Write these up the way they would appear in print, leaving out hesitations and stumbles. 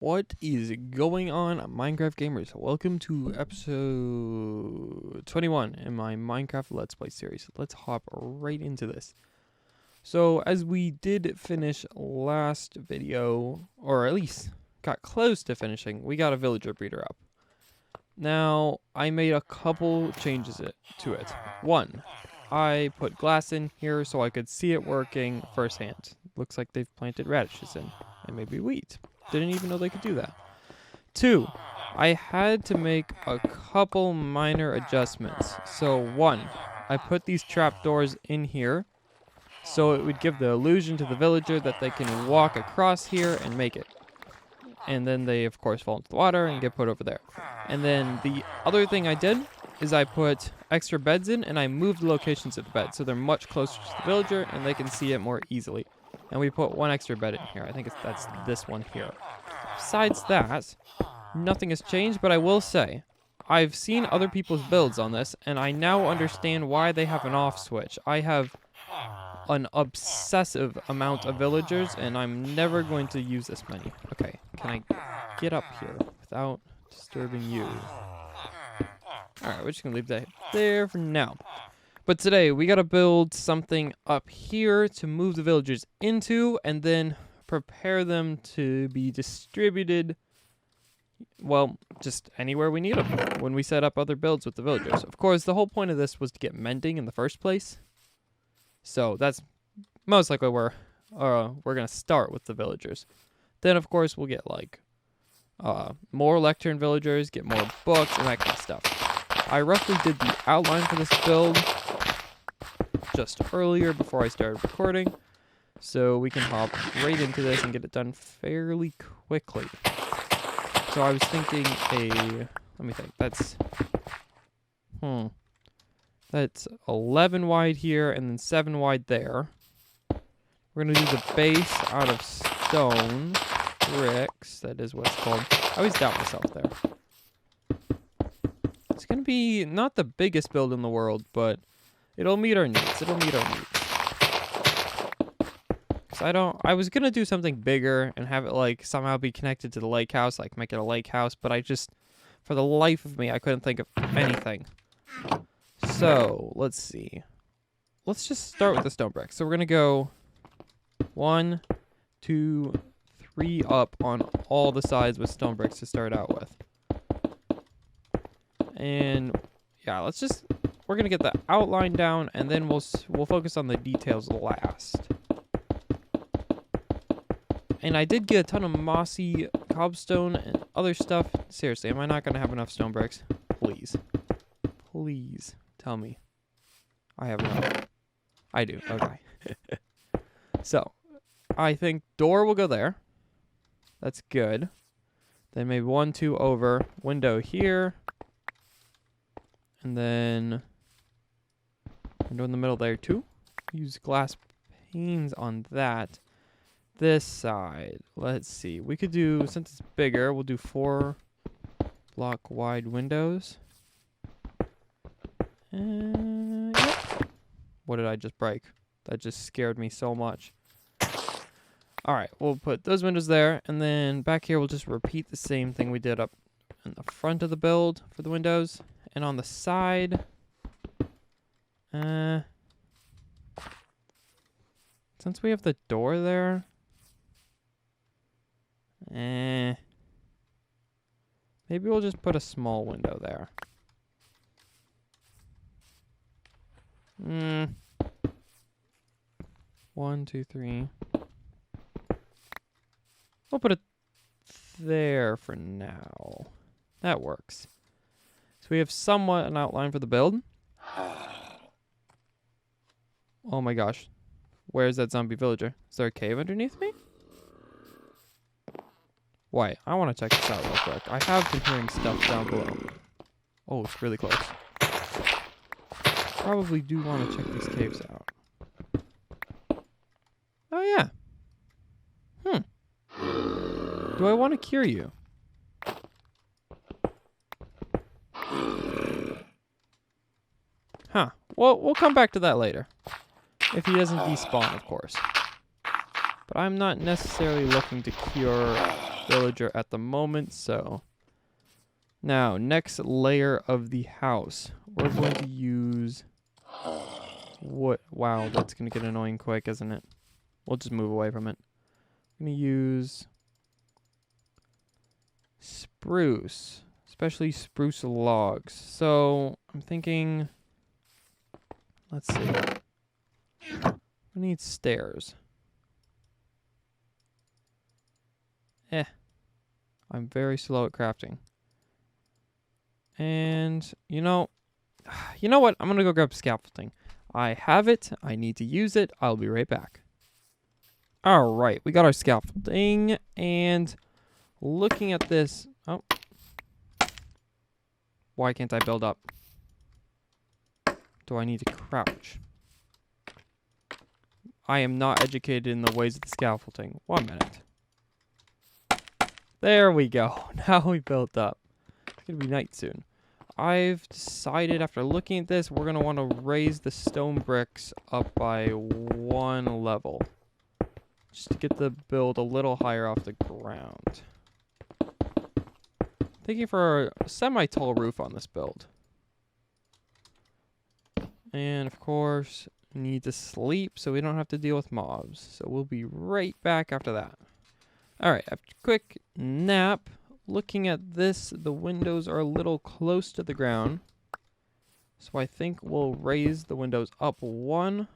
What is going on, Minecraft gamers? Welcome to episode 21 in my Minecraft Let's Play series. Let's hop right into this. So, as we did finish last video, or at least got close to finishing, we got a villager breeder up. Now, I made a couple changes to it. One, I put glass in here so I could see it working firsthand. Looks like they've planted radishes in, and maybe wheat. Didn't even know they could do that. Two, I had to make a couple minor adjustments. So one, I put these trapdoors in here so it would give the illusion to the villager that they can walk across here and make it. And then they, of course, fall into the water and get put over there. And then the other thing I did is I put extra beds in and I moved the locations of the beds so they're much closer to the villager and they can see it more easily. And we put one extra bed in here. I think that's this one here. Besides that, nothing has changed, but I will say, I've seen other people's builds on this, and I now understand why they have an off switch. I have an obsessive amount of villagers, and I'm never going to use this many. Okay, can I get up here without disturbing you? Alright, we're just going to leave that there for now. But today, we got to build something up here to move the villagers into, and then prepare them to be distributed, well, just anywhere we need them when we set up other builds with the villagers. Of course, the whole point of this was to get mending in the first place. So that's most likely where we're going to start with the villagers. Then, of course, we'll get, like, more lectern villagers, get more books, and that kind of stuff. I roughly did the outline for this build just earlier before I started recording, so we can hop right into this and get it done fairly quickly. So I was thinking let me think, that's 11 wide here and then 7 wide there. We're going to do the base out of stone bricks, that is what it's called. I always doubt myself there. It's going to be not the biggest build in the world, but it'll meet our needs. I was going to do something bigger and have it like somehow be connected to the lake house, like make it a lake house, but I just, for the life of me, I couldn't think of anything. So, let's see. Let's just start with the stone bricks. So we're going to go 1, 2, 3 up on all the sides with stone bricks to start out with. And yeah, we're going to get the outline down and then we'll focus on the details last. And I did get a ton of mossy cobblestone and other stuff. Seriously, am I not going to have enough stone bricks? Please. Please tell me I have enough. I do. Okay. So, I think door will go there. That's good. Then maybe 1, 2 over. Window here. And then window in the middle there too. Use glass panes on that. This side, let's see. We could do, since it's bigger, we'll do 4 block wide windows. And yep. What did I just break? That just scared me so much. Alright, we'll put those windows there, and then back here we'll just repeat the same thing we did up in the front of the build for the windows. And on the side, since we have the door there, maybe we'll just put a small window there. 1, 2, 3. We'll put it there for now. That works. So we have somewhat an outline for the build. Oh my gosh. Where's that zombie villager? Is there a cave underneath me? Wait, I want to check this out real quick. I have been hearing stuff down below. Oh, it's really close. Probably do want to check these caves out. Oh yeah. Do I want to cure you? Huh. Well, we'll come back to that later. If he doesn't despawn, of course. But I'm not necessarily looking to cure villager at the moment, so. Now, next layer of the house. We're going to use wood. Wow, that's going to get annoying quick, isn't it? We'll just move away from it. I'm going to use spruce, especially spruce logs. So, I'm thinking, let's see. We need stairs. I'm very slow at crafting. And, you know what? I'm going to go grab scaffolding. I have it. I need to use it. I'll be right back. All right. We got our scaffolding. And looking at this. Oh. Why can't I build up? Do I need to crouch? I am not educated in the ways of the scaffolding. 1 minute. There we go. Now we built up. It's going to be night soon. I've decided after looking at this, we're going to want to raise the stone bricks up by 1 level. Just to get the build a little higher off the ground. Thinking for a semi-tall roof on this build. And of course, need to sleep so we don't have to deal with mobs. So we'll be right back after that. Alright, after a quick nap, looking at this, the windows are a little close to the ground. So I think we'll raise the windows up 1.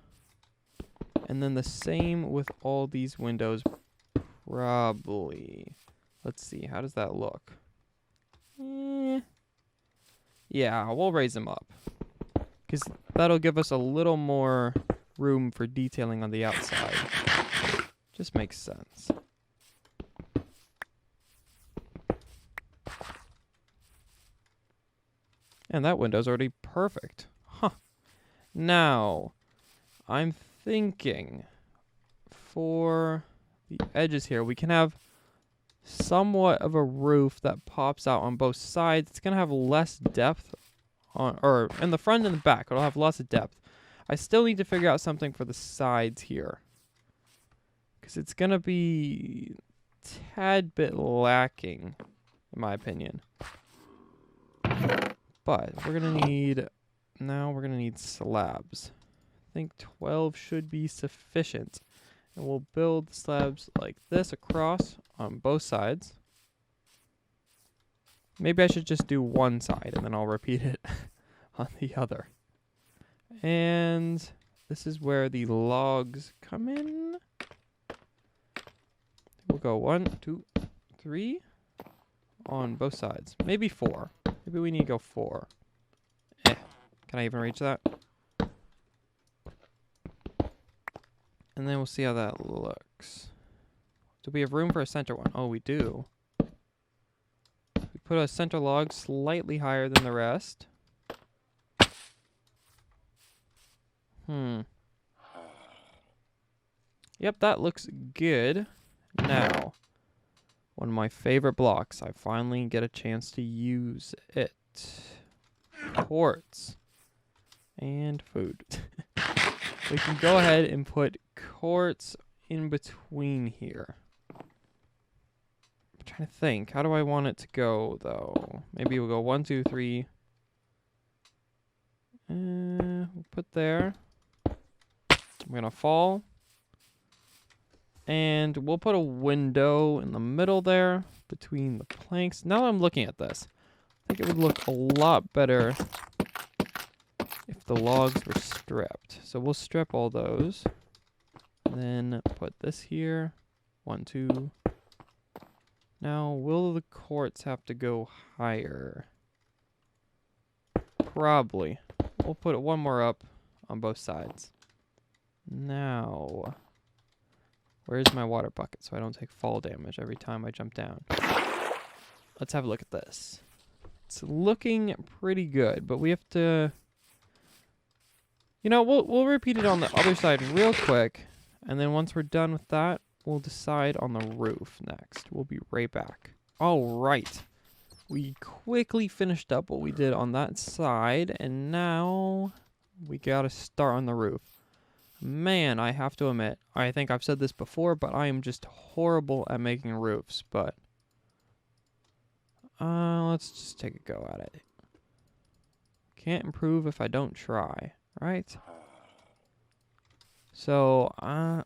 And then the same with all these windows, probably. Let's see, how does that look? Yeah, we'll raise them up. Because that'll give us a little more room for detailing on the outside. Just makes sense. And that window's already perfect. Huh. Now, I'm thinking for the edges here, we can have somewhat of a roof that pops out on both sides. It's going to have less depth on, or in the front and the back. It'll have lots of depth. I still need to figure out something for the sides here. Because it's going to be a tad bit lacking, in my opinion. But we're going to need, now we're going to need slabs. I think 12 should be sufficient. And we'll build the slabs like this across on both sides. Maybe I should just do one side and then I'll repeat it on the other. And this is where the logs come in. We'll go 1, 2, 3 on both sides. Maybe 4. Maybe we need to go 4. Can I even reach that? And then we'll see how that looks. Do we have room for a center one? Oh, we do. We put a center log slightly higher than the rest. Yep, that looks good. Now, one of my favorite blocks. I finally get a chance to use it. Quartz. And food. We can go ahead and put quartz in between here. I'm trying to think. How do I want it to go, though? Maybe we'll go 1, 2, 3. We'll put there. I'm going to fall. And we'll put a window in the middle there between the planks. Now that I'm looking at this, I think it would look a lot better if the logs were stripped. So we'll strip all those. And then put this here. 1, 2. Now, will the quartz have to go higher? Probably. We'll put one more up on both sides. Now, where's my water bucket so I don't take fall damage every time I jump down? Let's have a look at this. It's looking pretty good, but we have to... You know, we'll repeat it on the other side real quick, and then once we're done with that, we'll decide on the roof next. We'll be right back. All right. We quickly finished up what we did on that side, and now we gotta start on the roof. Man, I have to admit, I think I've said this before, but I am just horrible at making roofs, but Let's just take a go at it. Can't improve if I don't try, right? So, I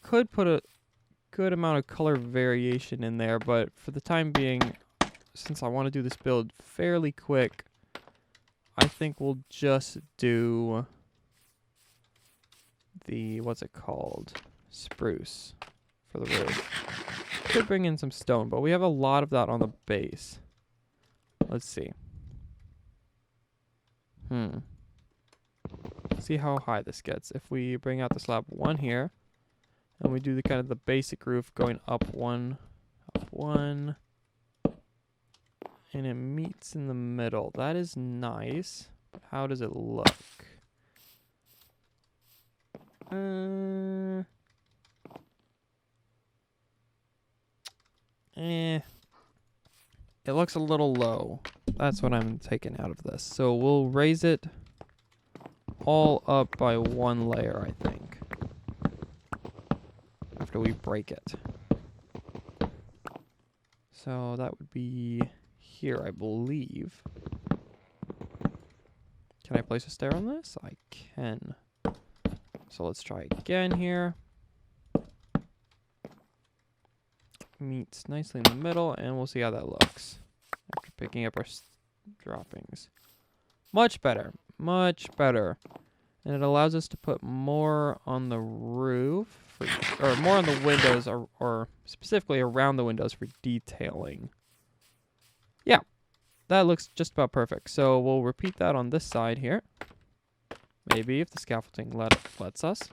could put a good amount of color variation in there, but for the time being, since I want to do this build fairly quick, I think we'll just do the, what's it called? Spruce for the roof. Could bring in some stone, but we have a lot of that on the base. Let's see. See how high this gets. If we bring out the slab 1 here, and we do the kind of the basic roof going up one, and it meets in the middle. That is nice, but how does it look? It looks a little low. That's what I'm taking out of this. So we'll raise it all up by 1 layer, I think, after we break it. So that would be here, I believe. Can I place a stair on this? I can. So let's try again here. Meets nicely in the middle, and we'll see how that looks after picking up our droppings. Much better. Much better. And it allows us to put more on the roof, or more on the windows, or specifically around the windows for detailing. Yeah, that looks just about perfect. So we'll repeat that on this side here. Maybe if the scaffolding lets us.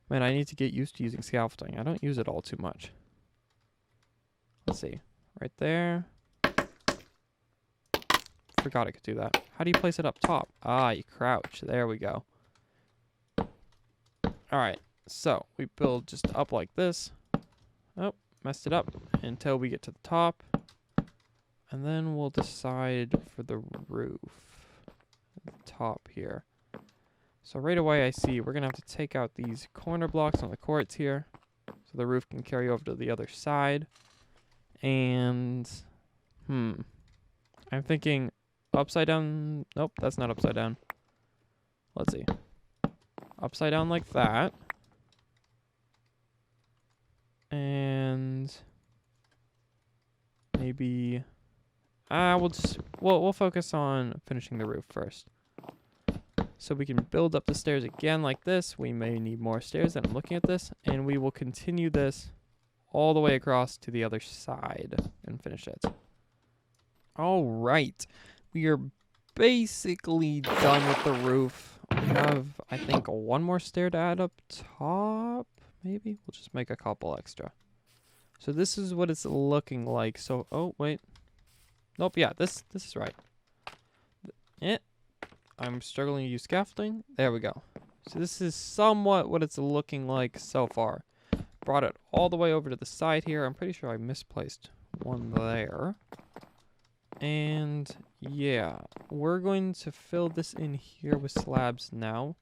Man, I need to get used to using scaffolding. I don't use it all too much. Let's see. Right there. Forgot I could do that. How do you place it up top? Ah, you crouch. There we go. Alright. So, we build just up like this. Oh, messed it up. Until we get to the top. And then we'll decide for the roof. The top here. So right away I see we're going to have to take out these corner blocks on the quartz here. So the roof can carry over to the other side. And, I'm thinking upside down. Nope, that's not upside down. Let's see. Upside down like that. And maybe, we'll focus on finishing the roof first. So we can build up the stairs again like this. We may need more stairs than I'm looking at this. And we will continue this all the way across to the other side and finish it. All right. We are basically done with the roof. We have, I think, 1 more stair to add up top. Maybe we'll just make a couple extra. So this is what it's looking like. So, oh, wait. Nope, yeah, this is right. I'm struggling to use scaffolding. There we go. So this is somewhat what it's looking like so far. Brought it all the way over to the side here. I'm pretty sure I misplaced 1 there. And yeah, we're going to fill this in here with slabs now.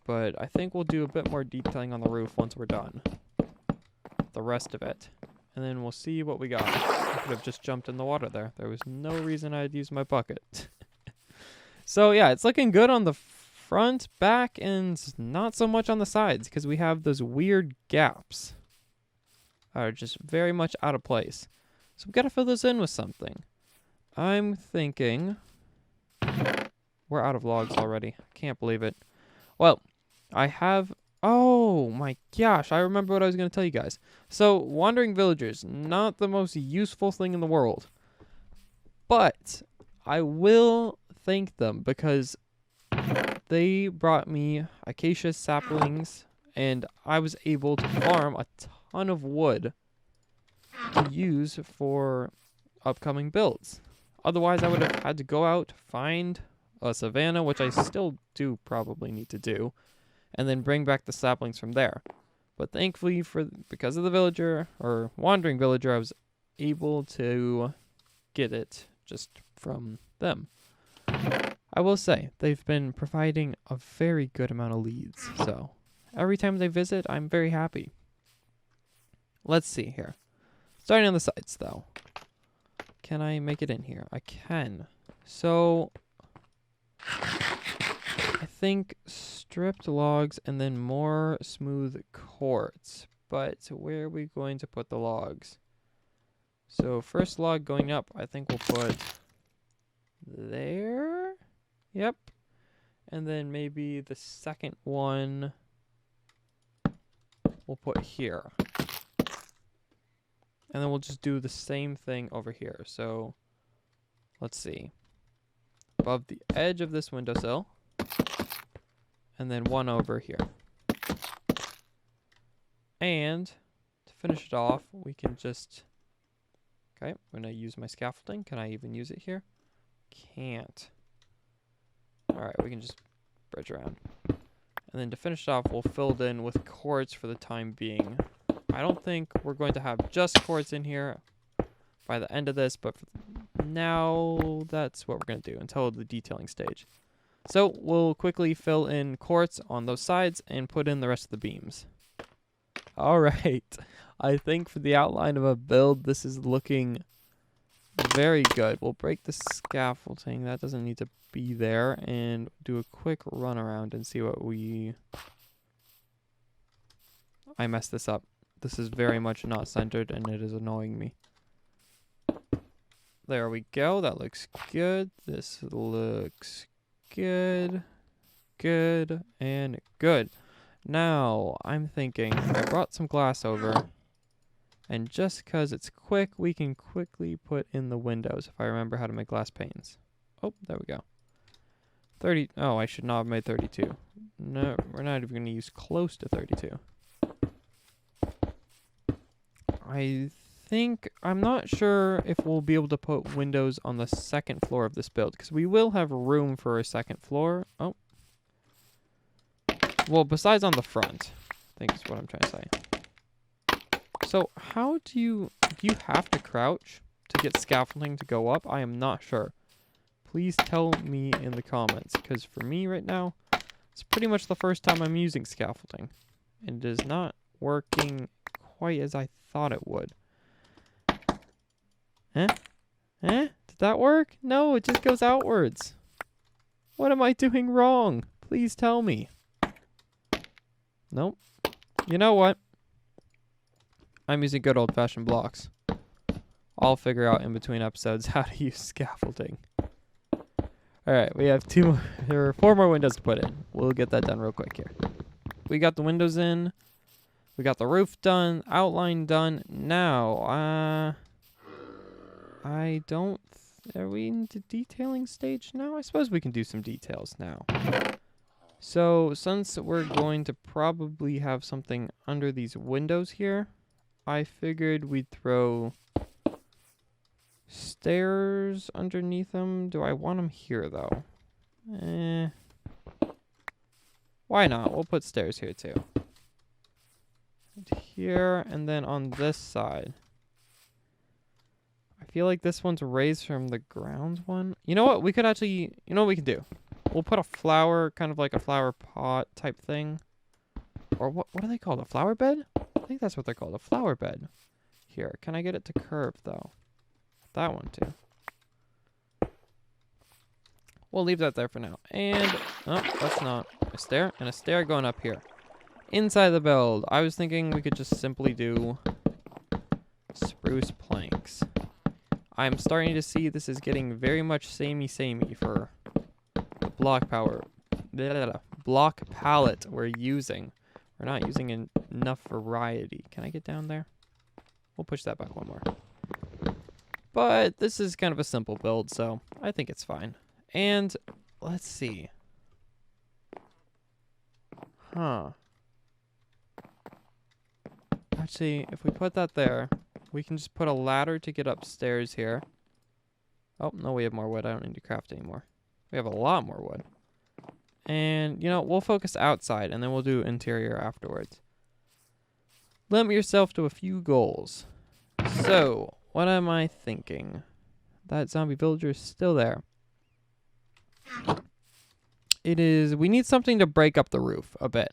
But I think we'll do a bit more detailing on the roof once we're done. The rest of it. And then we'll see what we got. I could have just jumped in the water there. There was no reason I'd use my bucket. So yeah, it's looking good on the front, back, and not so much on the sides because we have those weird gaps that are just very much out of place. So we've got to fill this in with something. I'm thinking we're out of logs already. Can't believe it. Well, I have, oh my gosh, I remember what I was going to tell you guys. So wandering villagers, not the most useful thing in the world, but I will thank them because they brought me acacia saplings, and I was able to farm a ton of wood to use for upcoming builds. Otherwise, I would have had to go out, find a savanna, which I still do probably need to do, and then bring back the saplings from there. But thankfully, because of the villager, or wandering villager, I was able to get it just from them. I will say, they've been providing a very good amount of leads, so every time they visit, I'm very happy. Let's see here. Starting on the sides, though. can I make it in here? I can. So I think stripped logs and then more smooth quartz. But where are we going to put the logs? So first log going up, I think we'll put there. Yep. And then maybe the second one we'll put here. And then we'll just do the same thing over here. So let's see. Above the edge of this windowsill. And then one over here. And to finish it off, we can just... Okay, I'm going to use my scaffolding. Can I even use it here? Can't. Alright, we can just bridge around. And then to finish it off, we'll fill it in with quartz for the time being. I don't think we're going to have just quartz in here by the end of this, but for now, that's what we're going to do until the detailing stage. So we'll quickly fill in quartz on those sides and put in the rest of the beams. Alright, I think for the outline of a build, this is looking very good. We'll break the scaffolding. That doesn't need to be there. And do a quick run around and see what we... I messed this up. This is very much not centered and it is annoying me. There we go. That looks good. This looks good. Good. And good. Now, I'm thinking, I brought some glass over, and just because it's quick, we can quickly put in the windows, if I remember how to make glass panes. Oh, there we go. 30, oh, I should not have made 32. No, we're not even going to use close to 32. I think, I'm not sure if we'll be able to put windows on the second floor of this build, because we will have room for a second floor. Oh. Well, besides on the front, I think is what I'm trying to say. So, how do you have to crouch to get scaffolding to go up? I am not sure. Please tell me in the comments, because for me right now, it's pretty much the first time I'm using scaffolding. And it is not working quite as I thought it would. Eh? Eh? Did that work? No, it just goes outwards. What am I doing wrong? Please tell me. Nope. You know what? I'm using good old-fashioned blocks. I'll figure out in between episodes how to use scaffolding. Alright, we have there are 4 more windows to put in. We'll get that done real quick here. We got the windows in. We got the roof done. Outline done. Now, I don't... Are we in the detailing stage now? I suppose we can do some details now. So, since we're going to probably have something under these windows here, I figured we'd throw stairs underneath them. Do I want them here, though? Why not? We'll put stairs here, too. And here, and then on this side. I feel like this one's raised from the ground one. You know what? We could actually... You know what we can do? We'll put a flower, kind of like a flower pot type thing. Or what are they called? A flower bed? I think that's what they're called. A flower bed. Here, can I get it to curve, though? That one, too. We'll leave that there for now. And, oh, that's not a stair. And a stair going up here. Inside the build, I was thinking we could just simply do spruce planks. I'm starting to see this is getting very much samey for the block palette we're using. We're not using enough variety. Can I get down there? We'll push that back one more. But this is kind of a simple build, so I think it's fine. And let's see. Huh. Actually, if we put that there, we can just put a ladder to get upstairs here. Oh, no, we have more wood. I don't need to craft anymore. We have a lot more wood. And, you know, we'll focus outside, and then we'll do interior afterwards. Limit yourself to a few goals. So, what am I thinking? That zombie villager is still there. We need something to break up the roof a bit.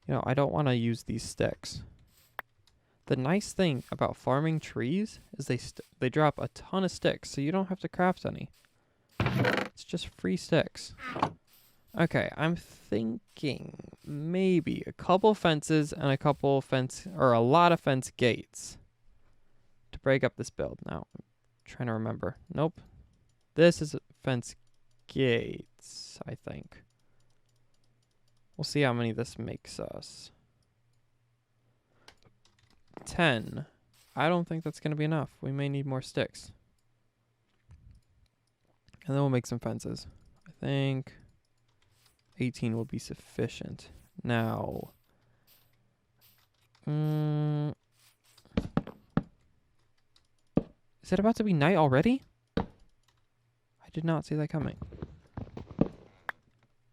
You know, I don't want to use these sticks. The nice thing about farming trees is they drop a ton of sticks, so you don't have to craft any. It's just free sticks. Okay, I'm thinking maybe a couple fences and a lot of fence gates to break up this build. Now, I'm trying to remember. Nope. This is fence gates, I think. We'll see how many this makes us. 10. I don't think that's going to be enough. We may need more sticks. And then we'll make some fences. I think 18 will be sufficient. Now, is it about to be night already? I did not see that coming.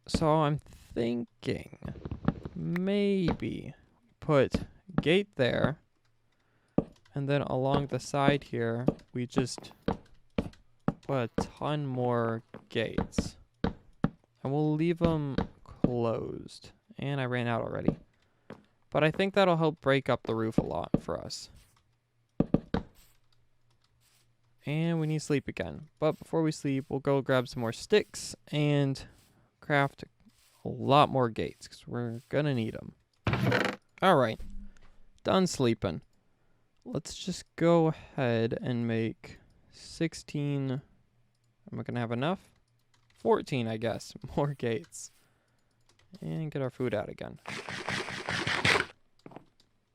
So I'm thinking maybe put gate there, and then along the side here, we just put a ton more gates. And we'll leave them closed. And I ran out already. But I think that'll help break up the roof a lot for us. And we need to sleep again. But before we sleep, we'll go grab some more sticks and craft a lot more gates, because we're gonna need them. Alright. Done sleeping. Let's just go ahead and make 16. Am I gonna have enough? 14, I guess. More gates. And get our food out again.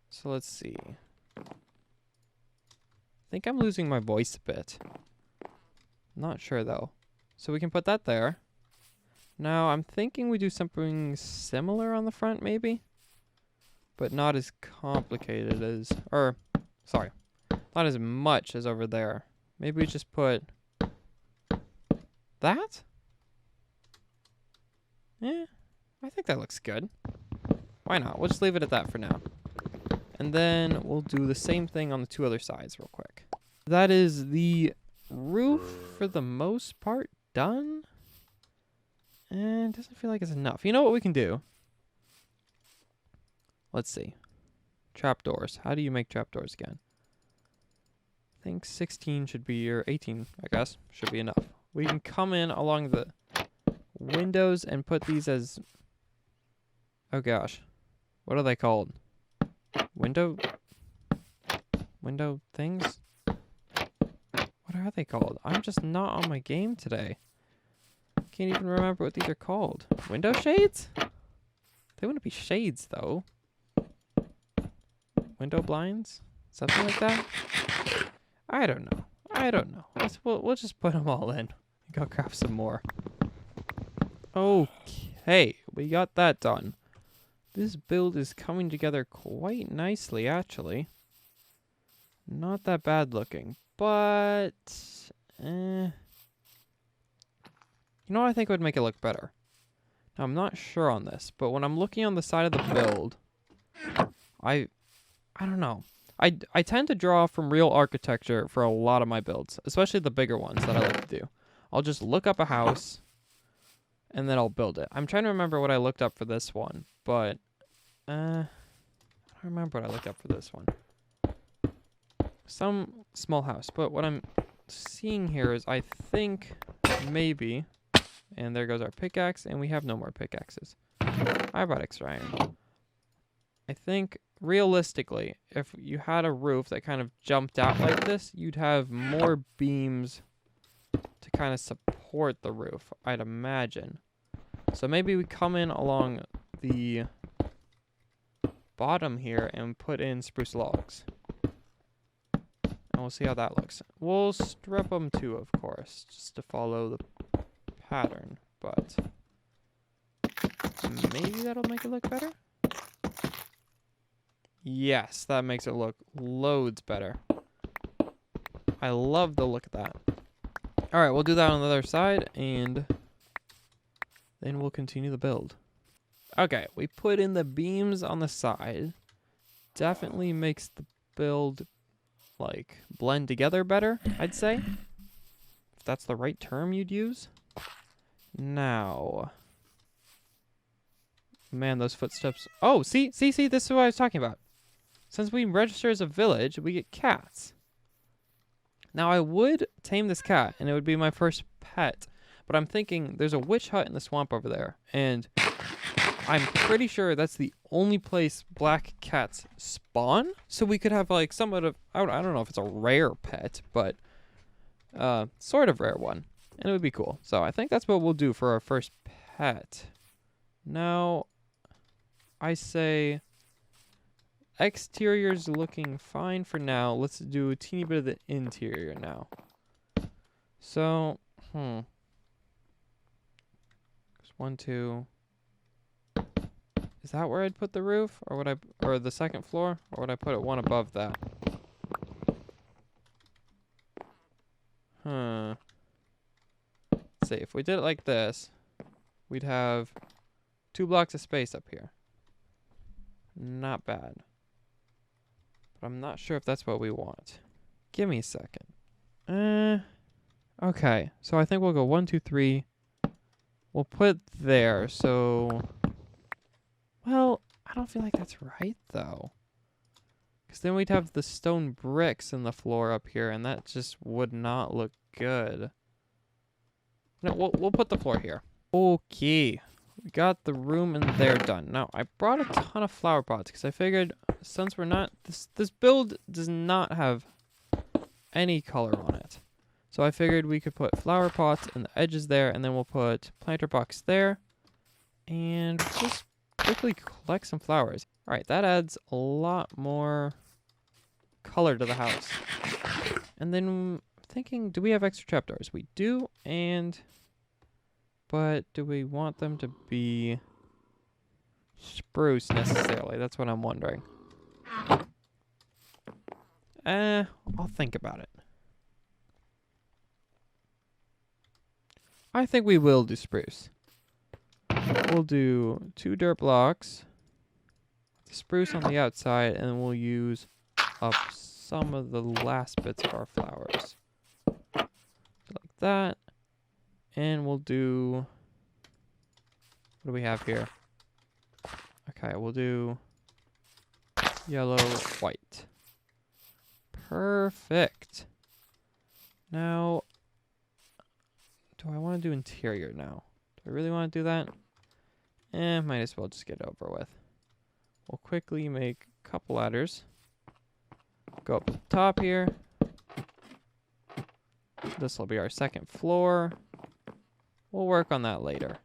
So let's see. I think I'm losing my voice a bit. Not sure though. So we can put that there. Now I'm thinking we do something similar on the front maybe. But not as complicated as, not as much as over there. Maybe we just put that? Yeah, I think that looks good. Why not? We'll just leave it at that for now. And then we'll do the same thing on the two other sides real quick. That is the roof for the most part done. And it doesn't feel like it's enough. You know what we can do? Let's see. Trapdoors. How do you make trapdoors again? I think 16 should be, or 18, I guess, should be enough. We can come in along the windows and put these as, oh gosh, what are they called? Window things? What are they called? I'm just not on my game today. Can't even remember what these are called. Window shades? They wouldn't be shades though. Window blinds? Something like that? I don't know. We'll just put them all in. Go craft some more. Okay, we got that done. This build is coming together quite nicely, actually. Not that bad looking, but you know what I think would make it look better? Now, I'm not sure on this, but when I'm looking on the side of the build, I don't know. I tend to draw from real architecture for a lot of my builds, especially the bigger ones that I like to do. I'll just look up a house, and then I'll build it. I'm trying to remember what I looked up for this one, but I don't remember what I looked up for this one. Some small house, but what I'm seeing here is I think maybe, and there goes our pickaxe, and we have no more pickaxes. I brought extra iron. I think realistically, if you had a roof that kind of jumped out like this, you'd have more beams to kind of support the roof, I'd imagine. So maybe we come in along the bottom here and put in spruce logs. And we'll see how that looks. We'll strip them too, of course, just to follow the pattern, but maybe that'll make it look better? Yes, that makes it look loads better. I love the look of that. Alright, we'll do that on the other side, and then we'll continue the build. Okay, we put in the beams on the side. Definitely makes the build, like, blend together better, I'd say. If that's the right term you'd use. Now, man, those footsteps. Oh, see, this is what I was talking about. since we register as a village, we get cats. Now, I would tame this cat, and it would be my first pet. But I'm thinking there's a witch hut in the swamp over there. And I'm pretty sure that's the only place black cats spawn. So we could have, like, somewhat of... I don't know if it's a rare pet, but... sort of rare one. And it would be cool. So I think that's what we'll do for our first pet. Now, I say... exterior's looking fine for now. Let's do a teeny bit of the interior now. So, 1, 2. Is that where I'd put the roof? Or would or the second floor? Or would I put it one above that? Let's see, if we did it like this, we'd have 2 blocks of space up here. Not bad. But I'm not sure if that's what we want. Give me a second. Okay, so I think we'll go 1, 2, 3. We'll put there, so... Well, I don't feel like that's right, though. Because then we'd have the stone bricks in the floor up here, and that just would not look good. No, we'll put the floor here. Okay. We got the room in there done. Now, I brought a ton of flower pots, because I figured, since we're not... This build does not have any color on it. So I figured we could put flower pots in the edges there, and then we'll put planter box there. And just quickly collect some flowers. Alright, that adds a lot more color to the house. And then I'm thinking, do we have extra trapdoors? We do, but do we want them to be spruce necessarily? That's what I'm wondering. I'll think about it. I think we will do spruce. We'll do 2 dirt blocks, the spruce on the outside, and then we'll use up some of the last bits of our flowers. Like that. And we'll do... What do we have here? Okay, we'll do yellow, white. Perfect. Now... do I want to do interior now? Do I really want to do that? Might as well just get it over with. We'll quickly make a couple ladders. Go up to the top here. This will be our second floor. We'll work on that later.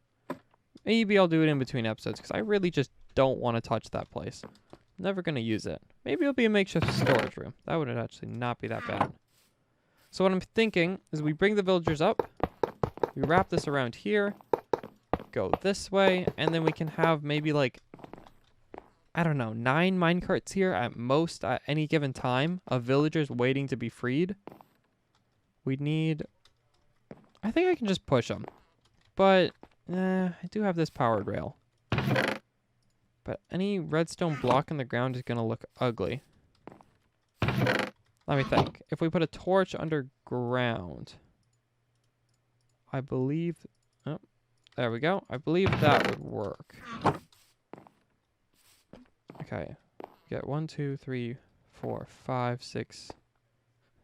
Maybe I'll do it in between episodes, because I really just don't want to touch that place. I'm never going to use it. Maybe it'll be a makeshift storage room. That would actually not be that bad. So what I'm thinking is we bring the villagers up. We wrap this around here, go this way, and then we can have maybe like, I don't know, 9 minecarts here at most at any given time of villagers waiting to be freed. We need, I think I can just push them, but I do have this powered rail. But any redstone block in the ground is going to look ugly. Let me think. If we put a torch underground... I believe, oh, there we go. I believe that would work. Okay, get 1, 2, 3, 4, 5, 6,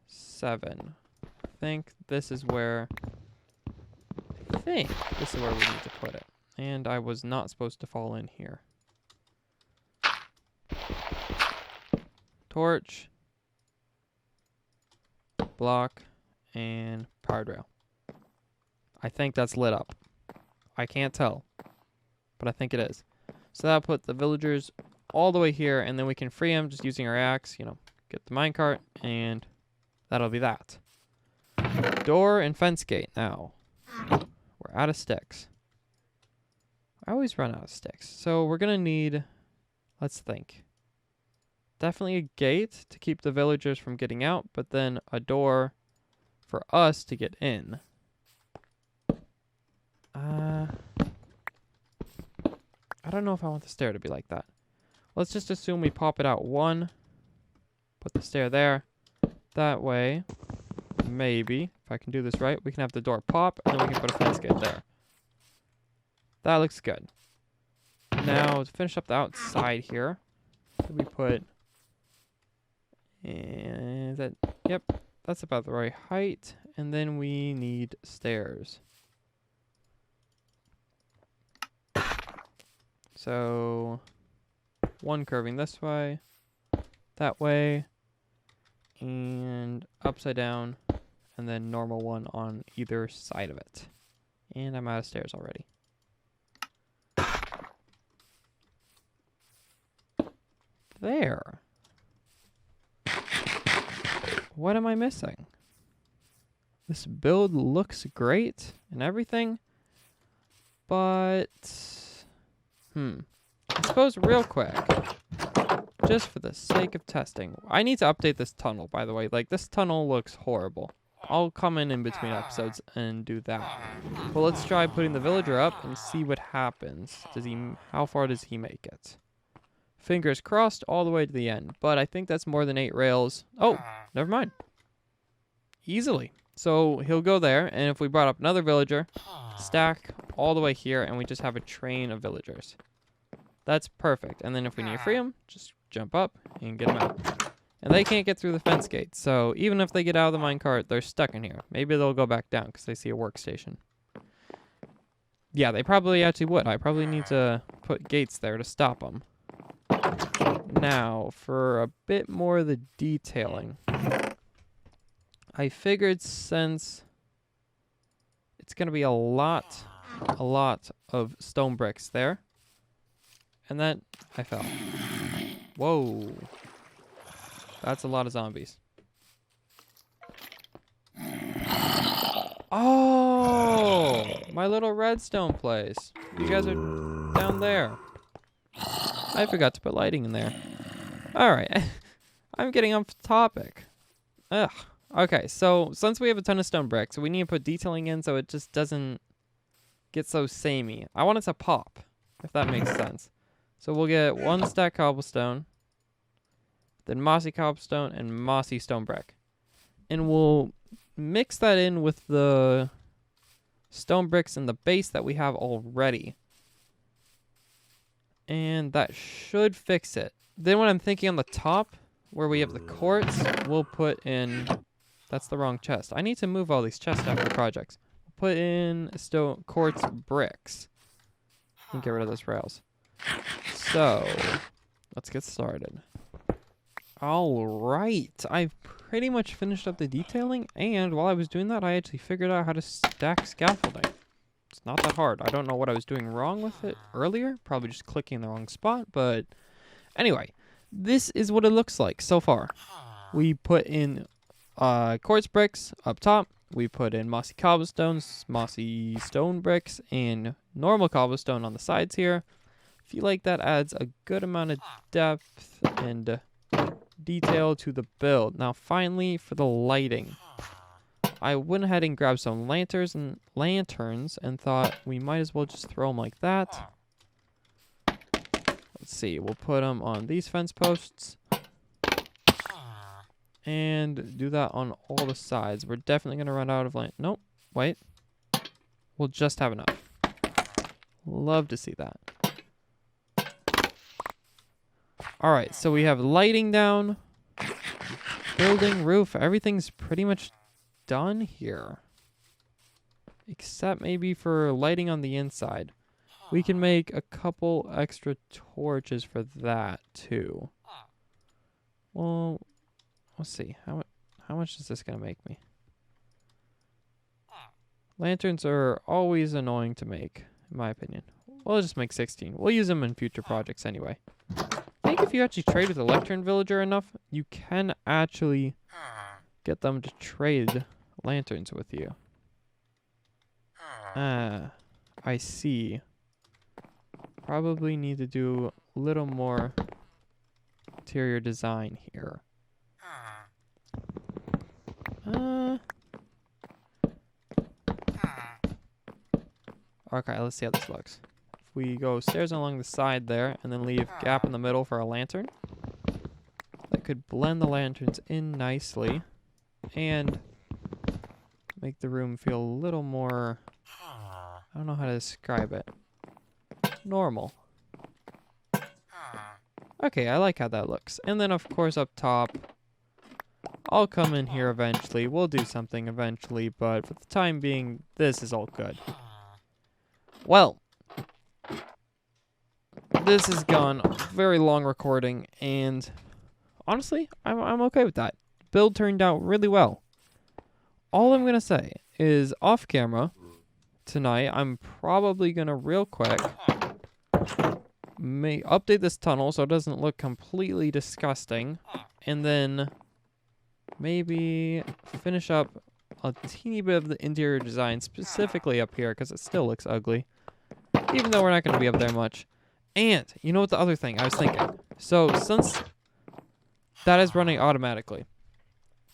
7. I think this is where we need to put it. And I was not supposed to fall in here. Torch, block, and powered rail. I think that's lit up. I can't tell, but I think it is. So that'll put the villagers all the way here, and then we can free them just using our axe, you know, get the minecart, and that'll be that. Door and fence gate now. We're out of sticks. I always run out of sticks. So we're going to need, let's think. Definitely a gate to keep the villagers from getting out, but then a door for us to get in. I don't know if I want the stair to be like that. Let's just assume we pop it out 1. Put the stair there. That way, maybe, if I can do this right, we can have the door pop, and then we can put a fence gate there. That looks good. Now, to finish up the outside here, we put And that, yep, that's about the right height. And then we need stairs. So one curving this way, that way, and upside down, and then normal one on either side of it. And I'm out of stairs already. There. What am I missing? This build looks great and everything, but I suppose real quick, just for the sake of testing, I need to update this tunnel, by the way. Like, this tunnel looks horrible. I'll come in between episodes and do that. But let's try putting the villager up and see what happens. How far does he make it? Fingers crossed all the way to the end. But I think that's more than 8 rails. Oh, never mind. Easily. So he'll go there, and if we brought up another villager, stack all the way here, and we just have a train of villagers. That's perfect. And then if we need to free them, just jump up and get them out. And they can't get through the fence gate, so even if they get out of the minecart, they're stuck in here. Maybe they'll go back down because they see a workstation. Yeah, they probably actually would. I probably need to put gates there to stop them. Now, for a bit more of the detailing, I figured since it's going to be a lot of stone bricks there, and then I fell. Whoa. That's a lot of zombies. Oh, my little redstone place. You guys are down there. I forgot to put lighting in there. All right. I'm getting off topic. Ugh. Okay, so since we have a ton of stone bricks, we need to put detailing in so it just doesn't get so samey. I want it to pop, if that makes sense. So we'll get 1 stack cobblestone, then mossy cobblestone, and mossy stone brick. And we'll mix that in with the stone bricks and the base that we have already. And that should fix it. Then what I'm thinking on the top, where we have the quartz, we'll put in... That's the wrong chest. I need to move all these chests after projects. Put in stone quartz bricks. And get rid of those rails. So, let's get started. Alright, I've pretty much finished up the detailing, and while I was doing that, I actually figured out how to stack scaffolding. It's not that hard. I don't know what I was doing wrong with it earlier. Probably just clicking in the wrong spot, but anyway, this is what it looks like so far. We put in quartz bricks up top. We put in mossy cobblestones, mossy stone bricks, and normal cobblestone on the sides here. I feel like that adds a good amount of depth and detail to the build. Now finally for the lighting. I went ahead and grabbed some lanterns and thought we might as well just throw them like that. Let's see, we'll put them on these fence posts. And do that on all the sides. We're definitely going to run out of light. Nope, wait. We'll just have enough. Love to see that. Alright, so we have lighting down. Building, roof, everything's pretty much done here. Except maybe for lighting on the inside. We can make a couple extra torches for that too. Well, let's see. How much is this going to make me? Lanterns are always annoying to make, in my opinion. We'll just make 16. We'll use them in future projects anyway. I think if you actually trade with a Lectern villager enough, you can actually get them to trade lanterns with you. I see. Probably need to do a little more interior design here. Okay, let's see how this looks. If we go stairs along the side there and then leave a gap in the middle for a lantern, that could blend the lanterns in nicely and make the room feel a little more, I don't know how to describe it, normal. Okay, I like how that looks. And then of course up top, I'll come in here eventually. We'll do something eventually, but for the time being, this is all good. Well, this has gone a very long recording, and honestly, I'm okay with that. Build turned out really well. All I'm gonna say is off camera tonight, I'm probably gonna real quick update this tunnel so it doesn't look completely disgusting, and then maybe finish up a teeny bit of the interior design, specifically up here, because it still looks ugly, even though we're not going to be up there much. And you know what, the other thing I was thinking, so since that is running automatically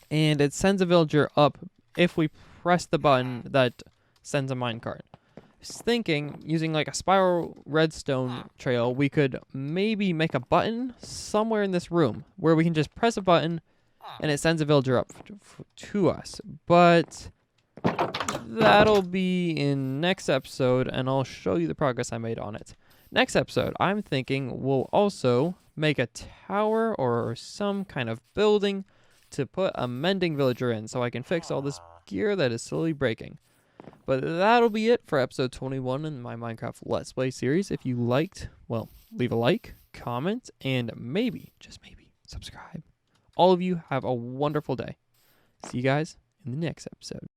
and it sends a villager up if we press the button that sends a minecart, I was thinking using like a spiral redstone trail, we could maybe make a button somewhere in this room where we can just press a button and it sends a villager up to us. But that'll be in next episode, and I'll show you the progress I made on it. Next episode, I'm thinking we'll also make a tower or some kind of building to put a mending villager in so I can fix all this gear that is slowly breaking. But that'll be it for episode 21 in my Minecraft Let's Play series. If you liked, well, leave a like, comment, and maybe, just maybe, subscribe. All of you have a wonderful day. See you guys in the next episode.